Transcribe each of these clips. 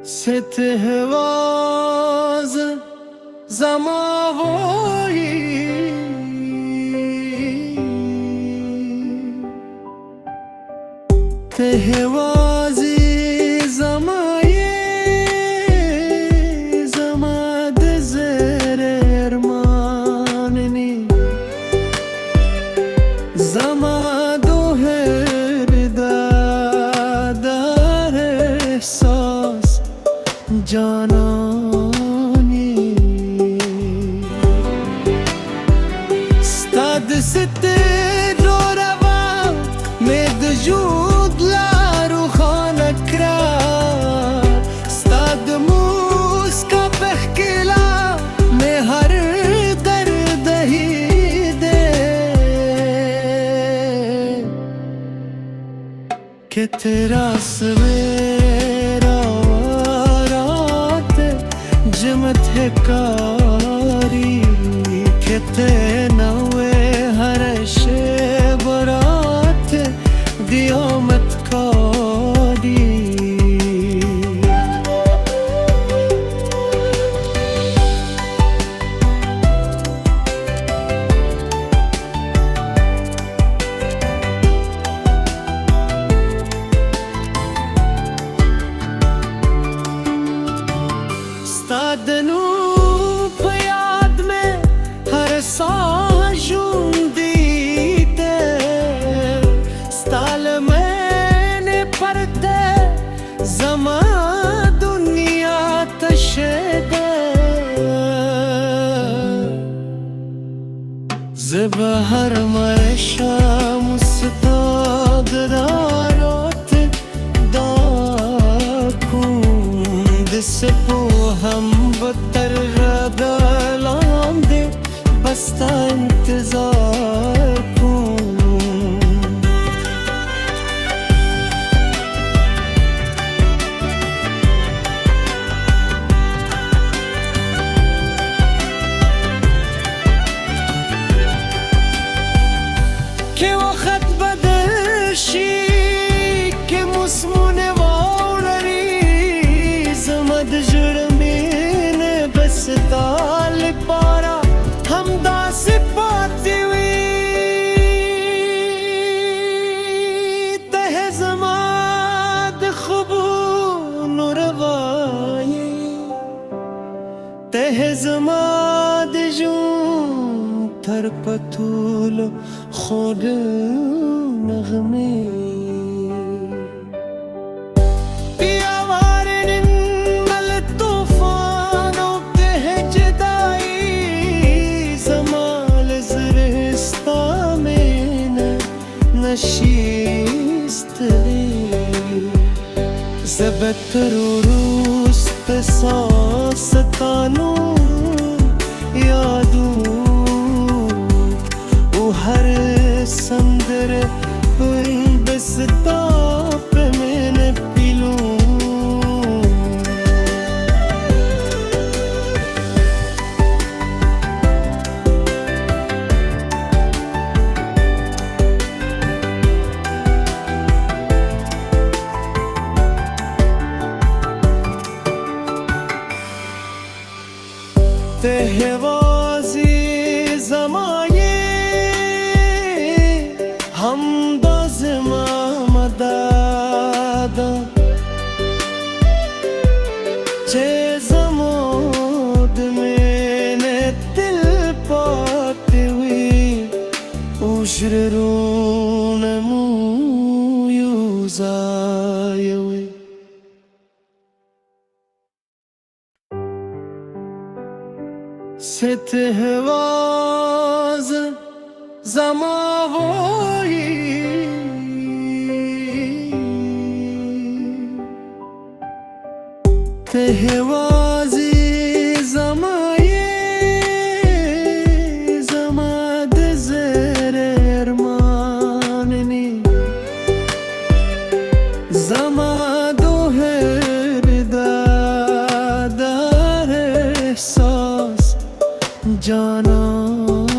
ست هواز زماوایی ته هوازی زمایی زما دزر ارماننی زما دوهر دادار احساس جانانی ستاد سته رو روان مد جود لارو خانکرا ستاد موسکا بخکلا میں ہر درد ہی دے کہ تیرا سویرا جمت ہے کاری کتے نوے ہر شب رات دیامت کاری ستادنو پیاد میں ہر ساجون دیتے ستال میں نے پردے زمان دنیا تشدے زبهر مرشا مستاد دارات داکون دسپو हम बतर रदालांदे बस्ता इंतजार कूं के वक्त बदलशी के मुस्मुने वाउरी समद जुड़ ताल पारा हम दास पाती हुई तह जमाद खुबू नुरवाई तह जमाद जूं थर पथूल खुद नगमे نشیستری زبتر و روز پساستانو یادو و هر سندر پوی بستا پہ میں نے پیلوں ته هوازی زمایه هم باز ما مدادا چه زمود من دل پاتی وی وشررون مویوزایوی ست هواز زماوایی ته هوازی زمایی زما دزر ارماننی زما دوهر دادار احساس جانانی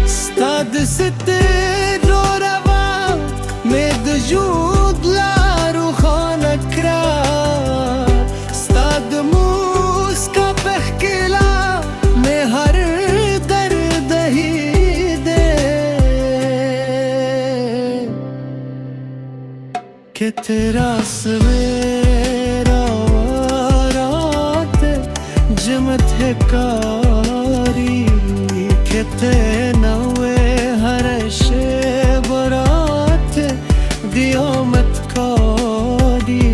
ستاد سته رو روان مد جود कि तेरा सवेरा रात जमत है कारी कि ते नवे हर शे बरात दियो मत कारी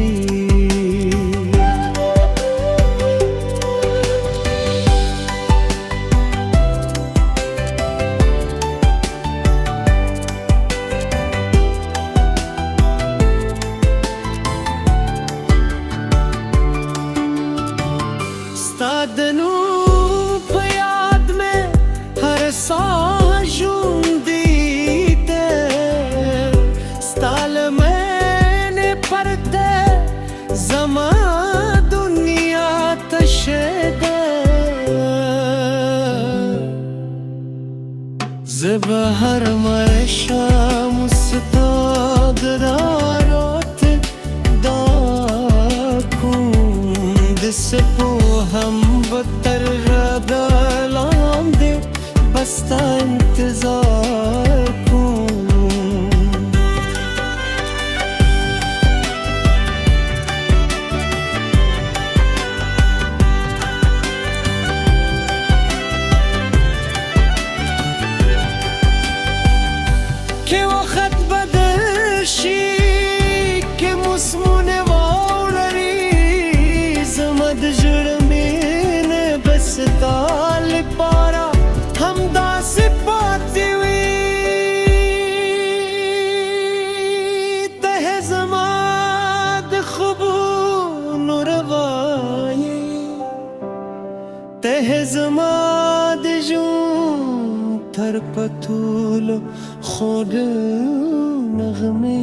Stadănup iad me har sajun dite Stal mene parte zama dunia tashede Zebahar maresha mustad darot दिसपो हम बतर रदलाम दे बस्ता इंतजार को के वक्त बदलशी के मुस्मुने ताल पारा हम दास पाती हुई तह जमाद खुबू नुरवाई तह जमाद जूं थर पथूल खुद नगमे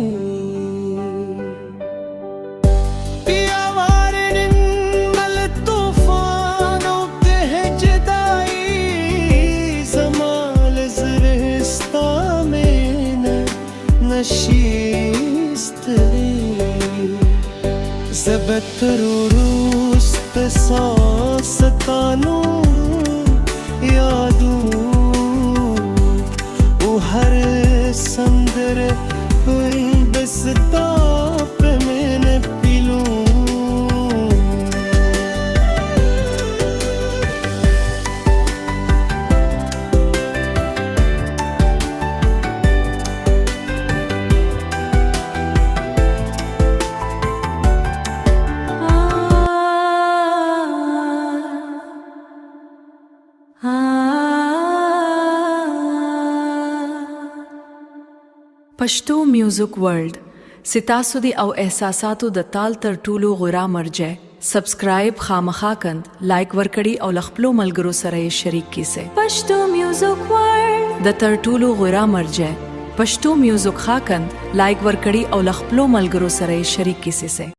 زبتروست ساستانو یادو و هر سندر بستا पे मैंने पीलू پښتو میوزیک ورلد ستاسو دی او احساساتو د تال تر ټولو غوره مرجع سبسکرایب خامخا کند لایک ورکړي او خپلو ملګرو سره یې شریک کیسه پښتو میوزیک ورلد د تر ټولو غوره مرجع پښتو میوزیک خاکند لایک ورکړي او خپلو ملګرو سره یې شریک کیسه